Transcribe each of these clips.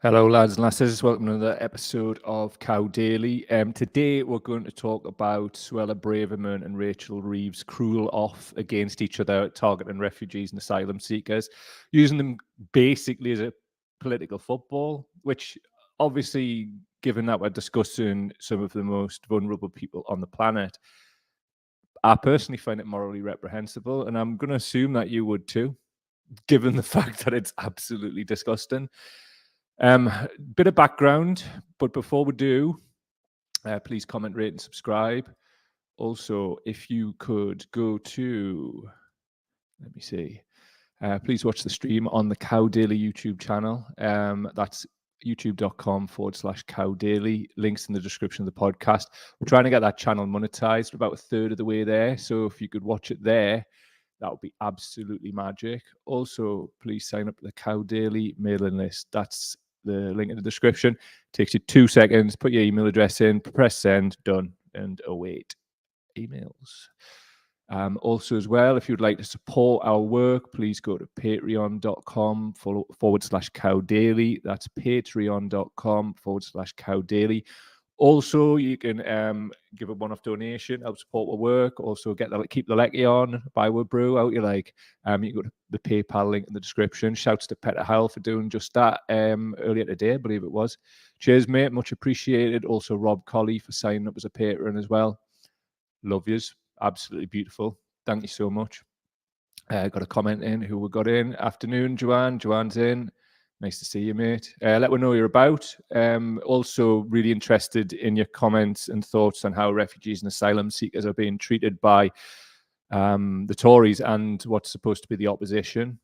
Hello, lads and lasses. Welcome to another episode of Cow Daily. Today, we're going to talk about Suella Braverman and Rachel Reeves' cruel off against each other, targeting refugees and asylum seekers, using them basically as a political football, which obviously, given that we're discussing some of the most vulnerable people on the planet, I personally find it morally reprehensible, and I'm going to assume that you would too, given the fact that it's absolutely disgusting. Bit of background, but before we do, please comment, rate, and subscribe. Also, if you could go to, let me see, please watch the stream on the Cow Daily YouTube channel. That's youtube.com/Cow Daily. Links in the description of the podcast. We're trying to get that channel monetized. We're about a third of the way there. So if you could watch it there, that would be absolutely magic. Also, please sign up to the Cow Daily mailing list. That's the link in the description. Takes you 2 seconds. Put your email address in, press send, done, and await emails. Also, as well, if you'd like to support our work, please go to patreon.com/Cow Daily. That's patreon.com/Cow Daily. Also, you can give a one-off donation, help support our work. Also, keep the lecky on, buy our brew out you like. You can go to the PayPal link in the description. Shouts to Peter Howell for doing just that earlier today, I believe it was. Cheers, mate. Much appreciated. Also, Rob Colley for signing up as a patron as well. Love yous. Absolutely beautiful. Thank you so much. Got a comment in. Who we got in? Afternoon, Joanne. Joanne's in. Nice to see you, mate. Let me know you're about. Also, really interested in your comments and thoughts on how refugees and asylum seekers are being treated by the Tories and what's supposed to be the opposition.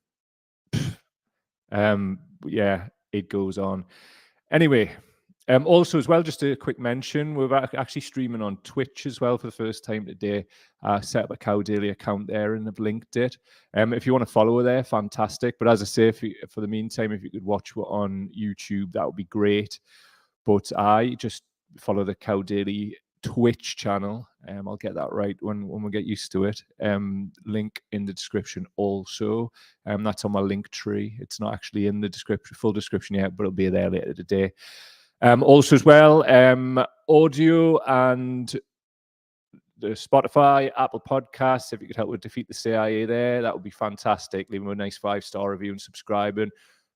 Yeah, it goes on. Anyway, also as well, just a quick mention, we're actually streaming on Twitch as well for the first time today. Set up a Cow Daily account there and have linked it. If you want to follow her there, fantastic. But as I say, for the meantime, if you could watch her on YouTube, that would be great. But I just follow the Cow Daily Twitch channel. I'll get that right when we get used to it. Link in the description also. That's on my link tree. It's not actually in the full description yet, but it'll be there later today. Also as well, audio and the Spotify, Apple Podcasts. If you could help with Defeat the CIA there, that would be fantastic. Leave them a nice 5-star review and subscribing.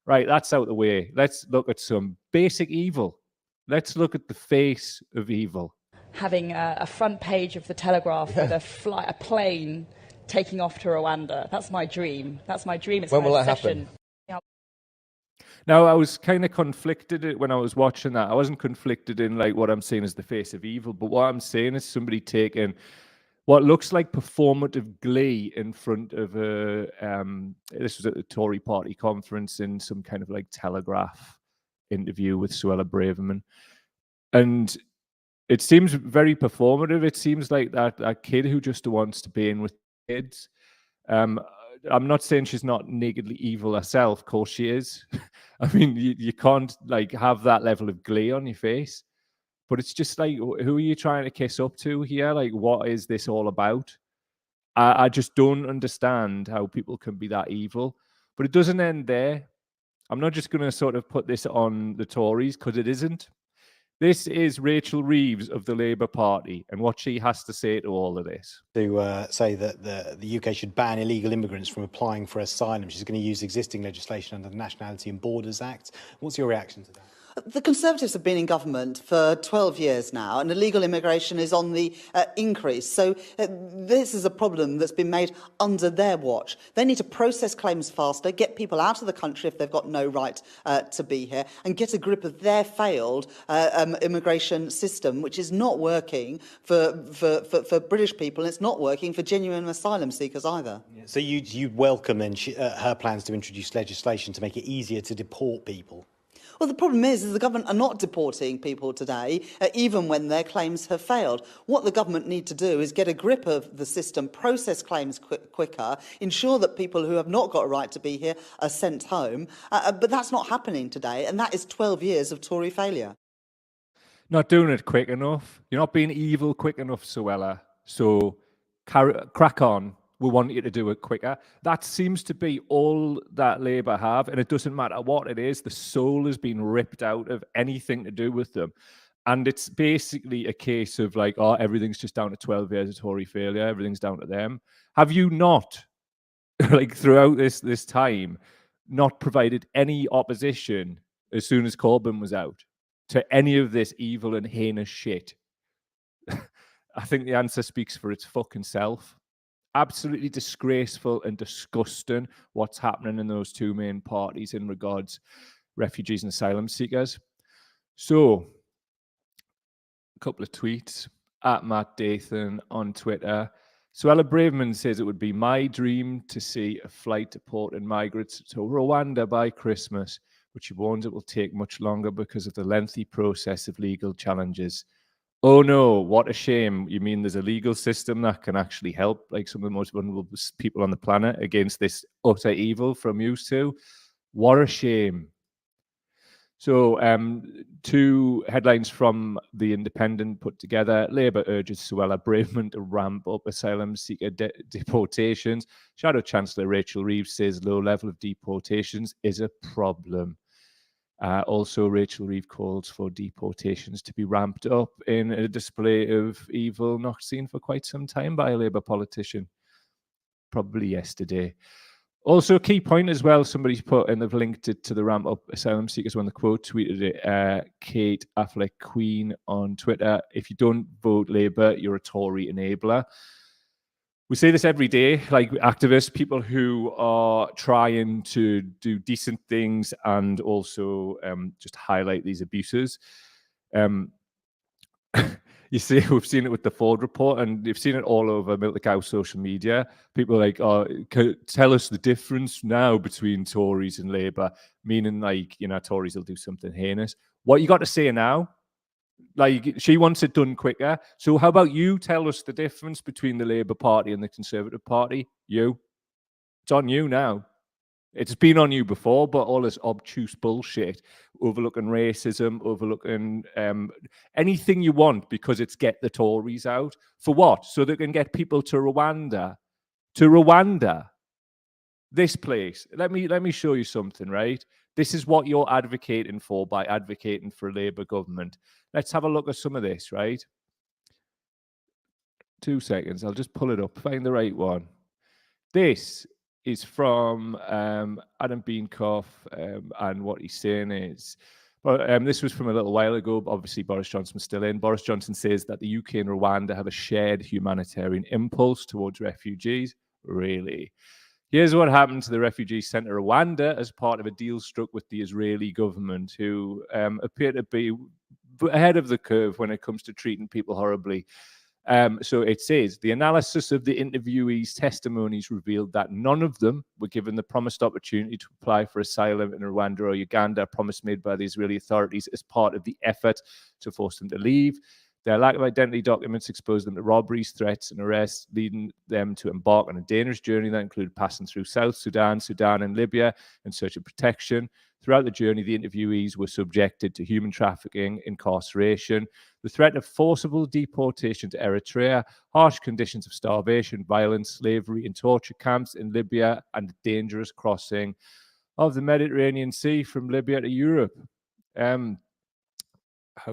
Right, that's out the way. Let's look at some basic evil. Let's look at the face of evil. Having a front page of the Telegraph with a plane taking off to Rwanda. That's my dream. That's my dream. It's when my will obsession. that happen? Now, I was kind of conflicted when I was watching that. I wasn't conflicted in like what I'm saying is the face of evil, but what I'm saying is somebody taking what looks like performative glee in front of a, this was at the Tory party conference in some kind of like Telegraph interview with Suella Braverman. And it seems very performative. It seems like that kid who just wants to be in with kids. I'm not saying she's not nakedly evil herself. Of course she is. I mean, you can't like have that level of glee on your face. But it's just like, who are you trying to kiss up to here? Like, what is this all about? I just don't understand how people can be that evil. But it doesn't end there. I'm not just going to sort of put this on the Tories, because it isn't. This is Rachel Reeves of the Labour Party and what she has to say to all of this. To say that the UK should ban illegal immigrants from applying for asylum. She's going to use existing legislation under the Nationality and Borders Act. What's your reaction to that? The Conservatives have been in government for 12 years now, and illegal immigration is on the increase. So this is a problem that's been made under their watch. They need to process claims faster, get people out of the country if they've got no right to be here, and get a grip of their failed immigration system, which is not working for British people, and it's not working for genuine asylum seekers either. Yeah. So you welcome then her plans to introduce legislation to make it easier to deport people? Well, the problem is the government are not deporting people today, even when their claims have failed. What the government need to do is get a grip of the system, process claims quicker, ensure that people who have not got a right to be here are sent home. But that's not happening today, and that is 12 years of Tory failure. Not doing it quick enough. You're not being evil quick enough, Suella. So crack on. We want you to do it quicker. That seems to be all that Labour have, and it doesn't matter what it is. The soul has been ripped out of anything to do with them. And it's basically a case of like, oh, everything's just down to 12 years of Tory failure. Everything's down to them. Have you not, like throughout this time, not provided any opposition as soon as Corbyn was out to any of this evil and heinous shit? I think the answer speaks for its fucking self. Absolutely disgraceful and disgusting what's happening in those two main parties in regards refugees and asylum seekers. So, a couple of tweets at Matt Dathan on Twitter. Suella Braverman says it would be my dream to see a flight deporting migrants to Rwanda by Christmas, but she warns it will take much longer because of the lengthy process of legal challenges. Oh no, what a shame. You mean there's a legal system that can actually help like some of the most vulnerable people on the planet against this utter evil from used to? What a shame. So, two headlines from The Independent put together. Labour urges Suella Braverman to ramp up asylum seeker deportations. Shadow Chancellor Rachel Reeves says low level of deportations is a problem. Also, Rachel Reeves calls for deportations to be ramped up in a display of evil not seen for quite some time by a Labour politician. Probably yesterday. Also, a key point as well, somebody's put, and they've linked it to the ramp up asylum seekers when the quote tweeted it, Kate Affleck Queen on Twitter. If you don't vote Labour, you're a Tory enabler. We say this every day, like activists, people who are trying to do decent things and also just highlight these abuses. You see, we've seen it with the Ford report, and you've seen it all over Milk the Cow social media. People are like, oh, tell us the difference now between Tories and Labour, meaning like, you know, Tories will do something heinous. What you got to say now? Like, she wants it done quicker. So how about you tell us the difference between the Labour Party and the Conservative Party? You. It's on you now. It's been on you before, but all this obtuse bullshit, overlooking racism, overlooking anything you want because it's get the Tories out. For what? So they can get people to Rwanda. To Rwanda. This place. Let me show you something, right? This is what you're advocating for by advocating for a Labour government. Let's have a look at some of this, right? 2 seconds. I'll just pull it up. Find the right one. This is from Adam Beancoff, and what he's saying is, well, this was from a little while ago, but obviously Boris Johnson's still in. Boris Johnson says that the UK and Rwanda have a shared humanitarian impulse towards refugees. Really? Here's what happened to the refugees sent to Rwanda as part of a deal struck with the Israeli government, who appear to be ahead of the curve when it comes to treating people horribly. So it says, the analysis of the interviewees' testimonies revealed that none of them were given the promised opportunity to apply for asylum in Rwanda or Uganda, a promise made by the Israeli authorities as part of the effort to force them to leave. Their lack of identity documents exposed them to robberies, threats, and arrests, leading them to embark on a dangerous journey that included passing through South Sudan, and Libya in search of protection. Throughout the journey, the interviewees were subjected to human trafficking, incarceration, the threat of forcible deportation to Eritrea, harsh conditions of starvation, violence, slavery, and torture camps in Libya, and the dangerous crossing of the Mediterranean Sea from Libya to Europe. How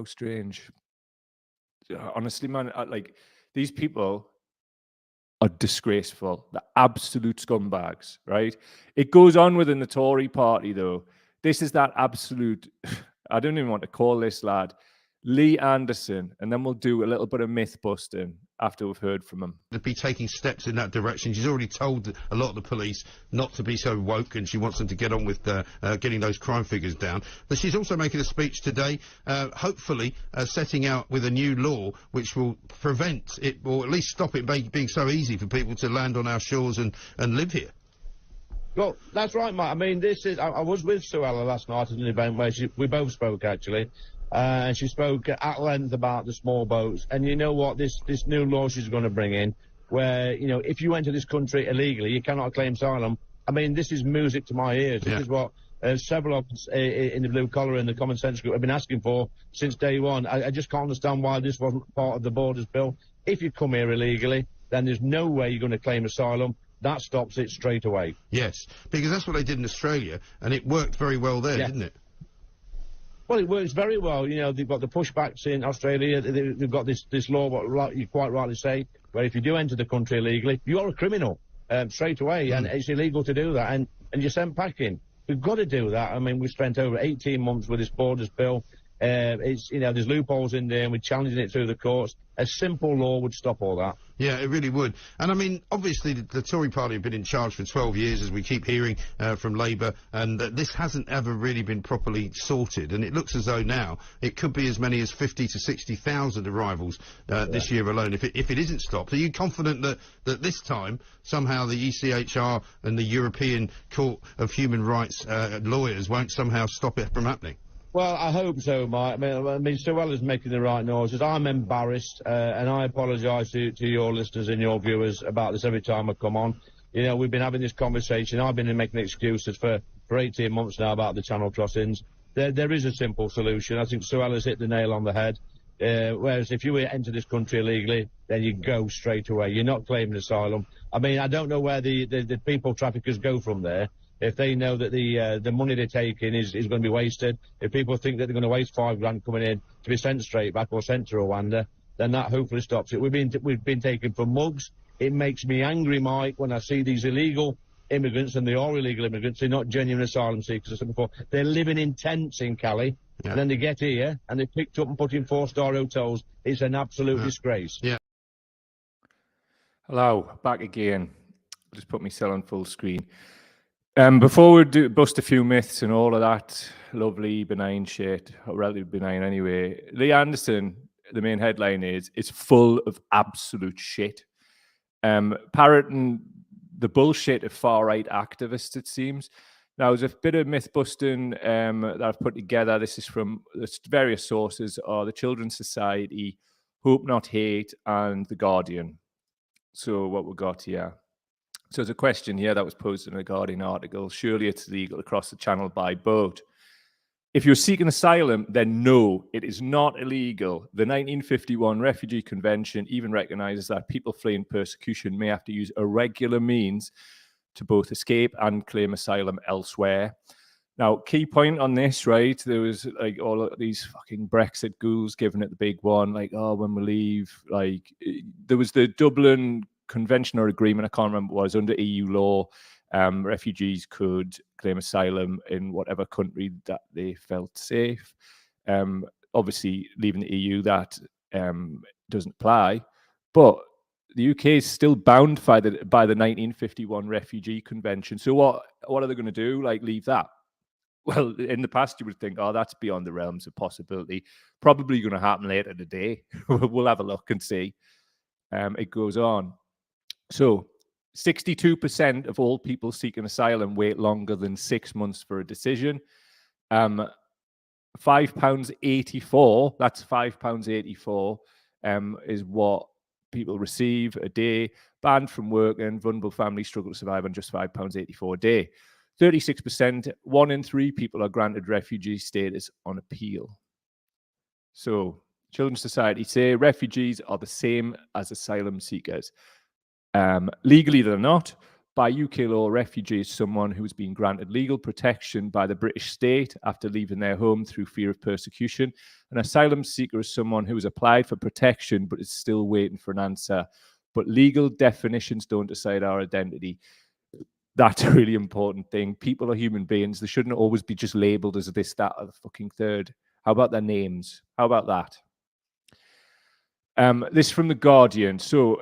strange. Honestly, man, like, these people are disgraceful. They're absolute scumbags, right? It goes on within the Tory party, though. This is that absolute, I don't even want to call this lad, Lee Anderson, and then we'll do a little bit of myth busting after we've heard from him. To be taking steps in that direction. She's already told a lot of the police not to be so woke, and she wants them to get on with getting those crime figures down. But she's also making a speech today, hopefully setting out with a new law which will prevent it, or at least stop it being so easy for people to land on our shores and live here. Well, that's right, Matt. I mean, this is. I was with Suella last night at an event where we both spoke, actually. And she spoke at length about the small boats. And you know what? This new law she's going to bring in, where, you know, if you enter this country illegally, you cannot claim asylum. I mean, this is music to my ears. Yeah. This is what several of us in the blue collar and the common sense group have been asking for since day one. I just can't understand why this wasn't part of the borders bill. If you come here illegally, then there's no way you're going to claim asylum. that stops it straight away. Yes, because that's what they did in Australia, and it worked very well there, didn't it? Well, it works very well. You know, they've got the pushbacks in Australia. They've got this law, what you quite rightly say, where if you do enter the country illegally, you're a criminal straight away, and it's illegal to do that, and you're sent packing. We've got to do that. I mean, we spent over 18 months with this borders bill. It's, you know, there's loopholes in there, and we're challenging it through the courts. A simple law would stop all that. Yeah, it really would. And I mean, obviously, the Tory party have been in charge for 12 years, as we keep hearing from Labour, and this hasn't ever really been properly sorted. And it looks as though now it could be as many as 50 to 60,000 arrivals this year alone if it isn't stopped. Are you confident that this time somehow the ECHR and the European Court of Human Rights lawyers won't somehow stop it from happening? Well, I hope so, Mike. I mean, Suella's making the right noises. I'm embarrassed, and I apologise to your listeners and your viewers about this every time I come on. You know, we've been having this conversation. I've been making excuses for 18 months now about the channel crossings. There is a simple solution. I think Suella's hit the nail on the head. Whereas if you enter this country illegally, then you go straight away. You're not claiming asylum. I mean, I don't know where the people traffickers go from there. If they know that the money they're taking is going to be wasted, if people think that they're going to waste £5 grand coming in to be sent straight back or sent to Rwanda, then that hopefully stops it. We've been taken for mugs. It makes me angry, Mike, when I see these illegal immigrants, and they are illegal immigrants. They're not genuine asylum seekers, as I said before. They're living in tents in Cali, and then they get here and they're picked up and put in 4-star hotels. It's an absolute disgrace. Yeah. Hello, back again. I'll just put myself on full screen. Before we do bust a few myths and all of that lovely benign shit, or relatively benign anyway, Lee Anderson, the main headline is, it's full of absolute shit. Parroting the bullshit of far-right activists, it seems. Now, there's a bit of myth busting that I've put together. This is from various sources, the Children's Society, Hope Not Hate, and The Guardian. So what we got here. So there's a question here that was posted in a Guardian article. Surely it's legal to cross the channel by boat. If you're seeking asylum, then no, it is not illegal. The 1951 Refugee Convention even recognizes that people fleeing persecution may have to use irregular means to both escape and claim asylum elsewhere. Now, key point on this, right? There was like all of these fucking Brexit ghouls giving it the big one, like, oh, when we leave, like, there was the Dublin Convention or agreement, I can't remember what it was, under EU law, refugees could claim asylum in whatever country that they felt safe. Obviously, leaving the EU, that doesn't apply. But the UK is still bound by the 1951 Refugee Convention. So what are they going to do? Like, leave that? Well, in the past, you would think, oh, that's beyond the realms of possibility. Probably going to happen later today. We'll have a look and see. It goes on. So 62% of all people seeking asylum wait longer than 6 months for a decision. £5.84, that's £5.84, is what people receive a day. Banned from work and vulnerable families struggle to survive on just £5.84 a day. 36%, 1 in 3 people are granted refugee status on appeal. So Children's Society say refugees are the same as asylum seekers. Legally, they're not. By UK law, a refugee is someone who has been granted legal protection by the British state after leaving their home through fear of persecution. An asylum seeker is someone who has applied for protection but is still waiting for an answer. But legal definitions don't decide our identity. That's a really important thing. People are human beings. They shouldn't always be just labelled as this, that, or the fucking third. How about their names? How about that? This from The Guardian. So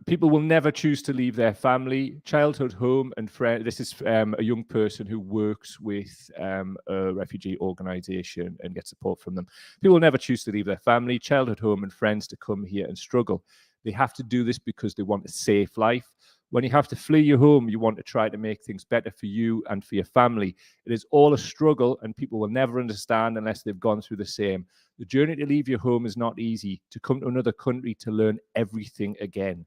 people will never choose to leave their family, childhood home, and friend. This is a young person who works with a refugee organisation and gets support from them. People will never choose to leave their family, childhood home, and friends to come here and struggle. They have to do this because they want a safe life. When you have to flee your home, you want to try to make things better for you and for your family. It is all a struggle, and people will never understand unless they've gone through the same. The journey to leave your home is not easy. To come to another country to learn everything again.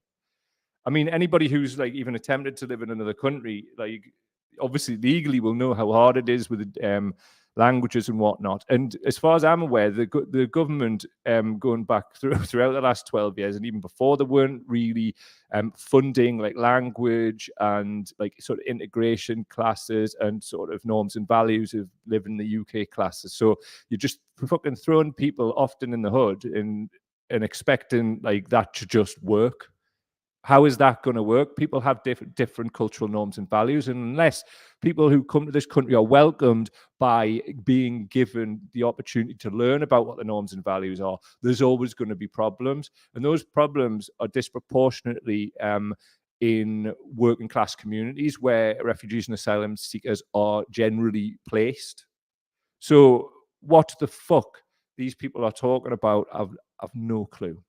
I mean, anybody who's like even attempted to live in another country, like obviously legally will know how hard it is with languages and whatnot. And as far as I'm aware, the government, going back throughout the last 12 years and even before, they weren't really funding like language and like sort of integration classes and sort of norms and values of living in the UK classes. So you're just fucking throwing people often in the hood and expecting like that to just work. How is that going to work? People have different cultural norms and values, and unless people who come to this country are welcomed by being given the opportunity to learn about what the norms and values are, there's always going to be problems, and those problems are disproportionately in working class communities where refugees and asylum seekers are generally placed. So what the fuck these people are talking about, I've no clue.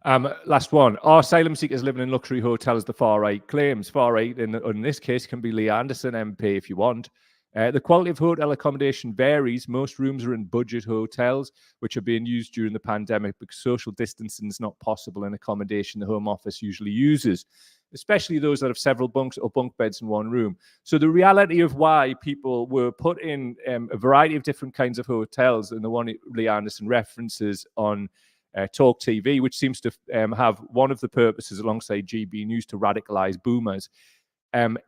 Last one. Are asylum seekers living in luxury hotels? The far right claims. Far right in this case can be Lee Anderson MP if you want. The quality of hotel accommodation varies. Most rooms are in budget hotels, which are being used during the pandemic because social distancing is not possible in accommodation the Home Office usually uses, especially those that have several bunks or bunk beds in one room. So the reality of why people were put in a variety of different kinds of hotels, and the one Lee Anderson references on Talk TV, which seems to have one of the purposes alongside GB News to radicalize boomers,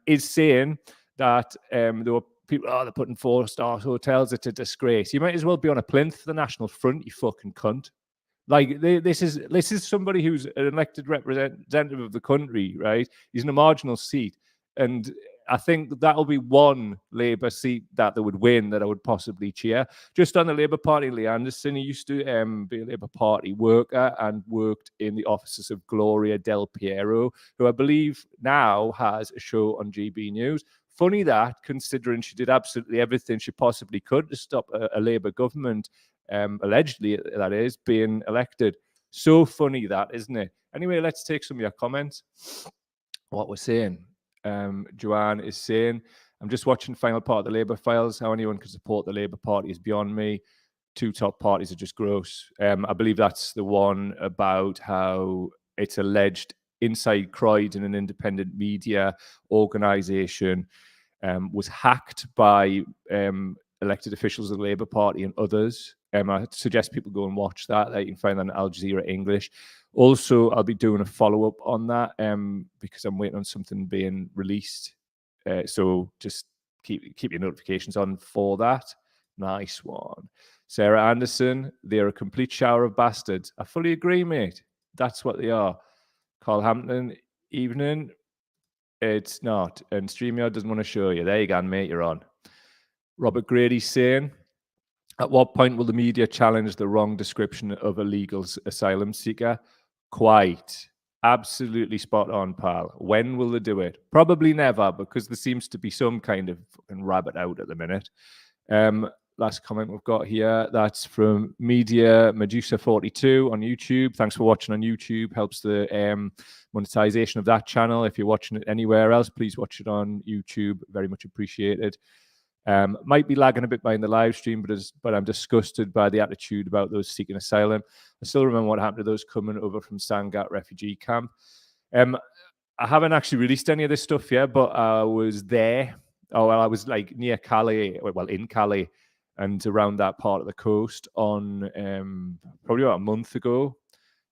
is saying that there were people, they're putting 4-star hotels, it's a disgrace. You might as well be on a plinth for the National Front, you fucking cunt. Like, this is somebody who's an elected representative of the country, right? He's in a marginal seat, and I think that'll be one Labour seat that they would win that I would possibly cheer. Just on the Labour Party, Lee Anderson, he used to be a Labour Party worker and worked in the offices of Gloria Del Piero, who I believe now has a show on GB News. Funny that, considering she did absolutely everything she possibly could to stop a Labour government, allegedly that is, being elected. So funny that, isn't it? Anyway, let's take some of your comments. What we're saying. Joanne is saying, I'm just watching the final part of the Labour files. How anyone can support the Labour Party is beyond me. Two top parties are just gross. I believe that's the one about how it's alleged inside Croydon, an independent media organisation, was hacked by elected officials of the Labour Party and others. I suggest people go and watch that. You can find that on Al Jazeera English. Also, I'll be doing a follow-up on that because I'm waiting on something being released. So just keep your notifications on for that. Nice one. Sarah Anderson, they're a complete shower of bastards. I fully agree, mate. That's what they are. Carl Hampton, evening. It's not. And StreamYard doesn't want to show you. There you go, mate. You're on. Robert Grady's saying, at what point will the media challenge the wrong description of a legal asylum seeker? Quite. Absolutely spot on, pal. When will they do it? Probably never, because there seems to be some kind of fucking rabbit out at the minute. Last comment we've got here, that's from Media Medusa 42 on YouTube. Thanks for watching on YouTube. Helps the monetization of that channel. If you're watching it anywhere else, please watch it on YouTube. Very much appreciated. Might be lagging a bit behind the live stream, but I'm disgusted by the attitude about those seeking asylum. I still remember what happened to those coming over from Sangat refugee camp. I haven't actually released any of this stuff yet, but I was there. Oh, well, I was like near Calais, well, in Calais, and around that part of the coast on probably about a month ago.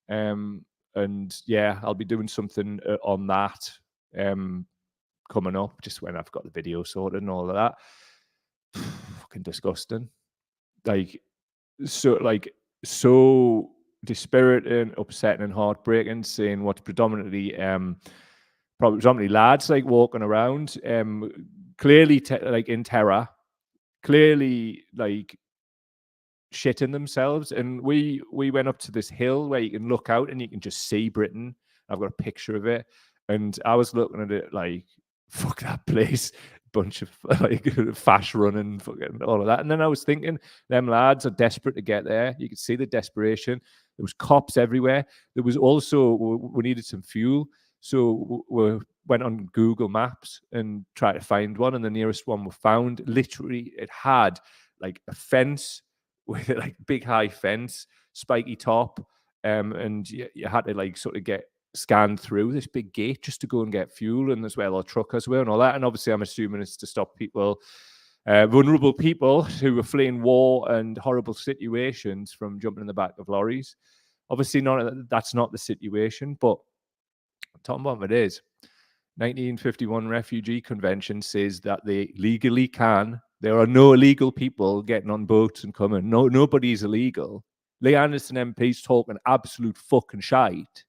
And yeah, I'll be doing something on that coming up, just when I've got the video sorted and all of that. Fucking disgusting. So dispiriting, upsetting, and heartbreaking. Seeing what's predominantly lads like walking around, clearly in terror, clearly like shitting themselves. And we went up to this hill where you can look out and you can just see Britain. I've got a picture of it, and I was looking at it like, fuck that place. Bunch of like fast running, fucking all of that. And then I was thinking, them lads are desperate to get there. You could see the desperation. There was cops everywhere. There was also, we needed some fuel, so we went on Google Maps and tried to find one, and the nearest one we found, literally it had like a fence with like big high fence, spiky top, and you had to like sort of get scanned through this big gate just to go and get fuel, and as well our truckers were and all that. And obviously I'm assuming it's to stop people vulnerable people who are fleeing war and horrible situations from jumping in the back of lorries. Obviously, that's not the situation, but top of it is 1951 Refugee Convention says that they legally can. There are no illegal people getting on boats and coming. No, nobody's illegal. Lee Anderson MP's talking absolute fucking shite.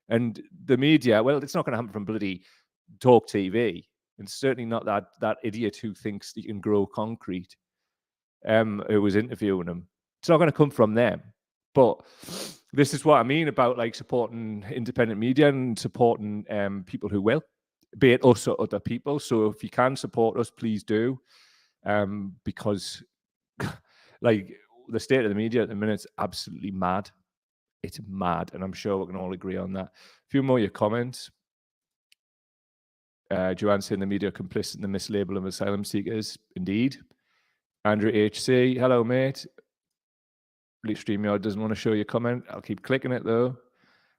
And the media, well, it's not going to happen from bloody Talk TV. And certainly not that idiot who thinks he can grow concrete, who was interviewing him. It's not going to come from them. But this is what I mean about like supporting independent media and supporting people who will, be it us or other people. So if you can support us, please do. Because like the state of the media at the minute is absolutely mad. It's mad, and I'm sure we can all agree on that. A few more of your comments. Joanne saying the media are complicit in the mislabel of asylum seekers. Indeed. Andrew HC, hello mate. StreamYard doesn't want to show your comment. I'll keep clicking it though.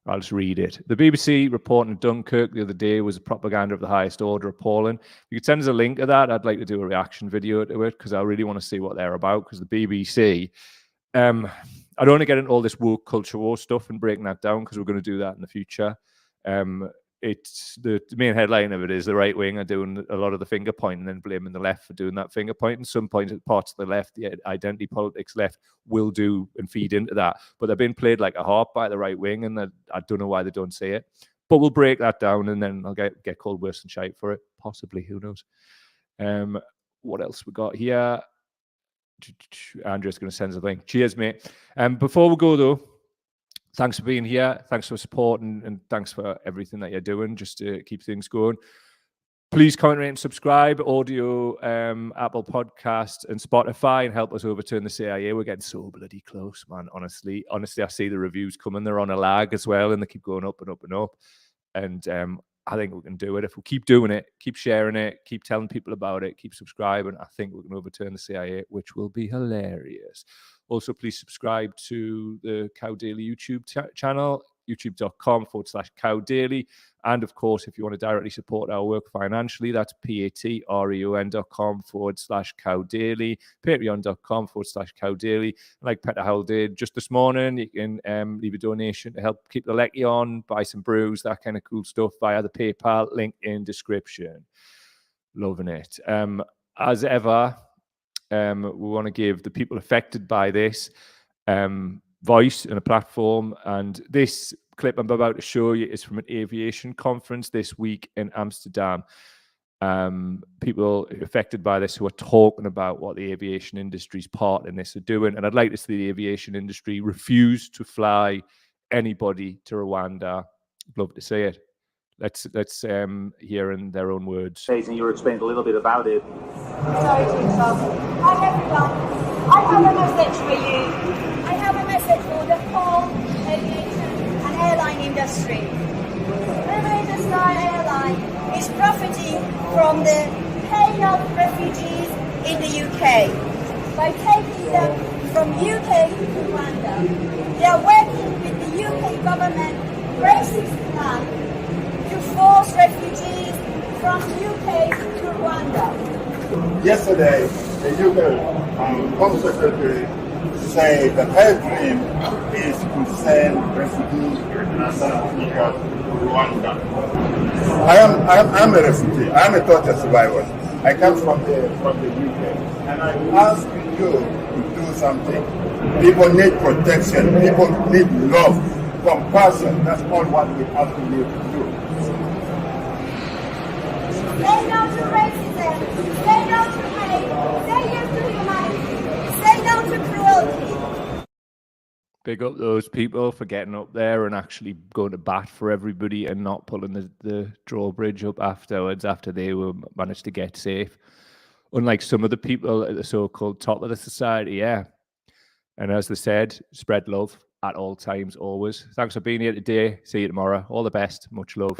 I'll just read it. The BBC reporting Dunkirk the other day was a propaganda of the highest order, appalling. If you could send us a link to that, I'd like to do a reaction video to it because I really want to see what they're about. Because the BBC, I don't want to get into all this woke culture war stuff and breaking that down because we're going to do that in the future. It's the main headline of it is the right wing are doing a lot of the finger pointing and then blaming the left for doing that finger pointing. Some parts of the left, the identity politics left, will do and feed into that, but they're being played like a harp by the right wing, and I don't know why they don't say it. But we'll break that down, and then I'll get called worse than shite for it, possibly. Who knows? What else we got here? Andrew's going to send us a link. Cheers, mate. Before we go though, thanks for being here. Thanks for supporting, and thanks for everything that you're doing just to keep things going. Please comment, rate, and subscribe. Audio, Apple Podcasts, and Spotify, and help us overturn the CIA. We're getting so bloody close, man. Honestly, I see the reviews coming. They're on a lag as well, and they keep going up and up and up. And I think we can do it if we keep doing it, keep sharing it, keep telling people about it, keep subscribing. I think we can overturn the CIA, which will be hilarious. Also, please subscribe to the Cow Daily YouTube channel, youtube.com/Cow Daily. And of course, if you want to directly support our work financially, that's patreon.com/Cow Daily, patreon.com/Cow Daily. Like Peter Howell did just this morning, you can leave a donation to help keep the lecky on, buy some brews, that kind of cool stuff via the PayPal link in description. Loving it. As ever, we want to give the people affected by this voice and a platform. And this clip I'm about to show you is from an aviation conference this week in Amsterdam. People affected by this who are talking about what the aviation industry's part in this are doing. And I'd like to see the aviation industry refuse to fly anybody to Rwanda. Love to see it. Let's hear in their own words. And you explained a little bit about it. Sorry to interrupt. Hi everyone. I have a message for you. I have a message for the whole aviation and airline industry. Emirates Sky Airline is profiting from the pain of refugees in the UK by taking them from UK to Rwanda. They are working with the UK government racist plan to force refugees from UK to Rwanda. Yesterday, the UK Home Secretary said that her dream is to send refugees and asylum seekers to Rwanda. I'm a refugee. I'm a torture survivor. I come from the UK, and I ask you to do something. People need protection. People need love, compassion. That's all what we ask you to do. Say no to racism. Say no to hate. Say yes to humanity. Say no to cruelty. Big up those people for getting up there and actually going to bat for everybody and not pulling the drawbridge up afterwards after they were managed to get safe. Unlike some of the people at the so-called top of the society, yeah. And as they said, spread love at all times, always. Thanks for being here today. See you tomorrow. All the best. Much love.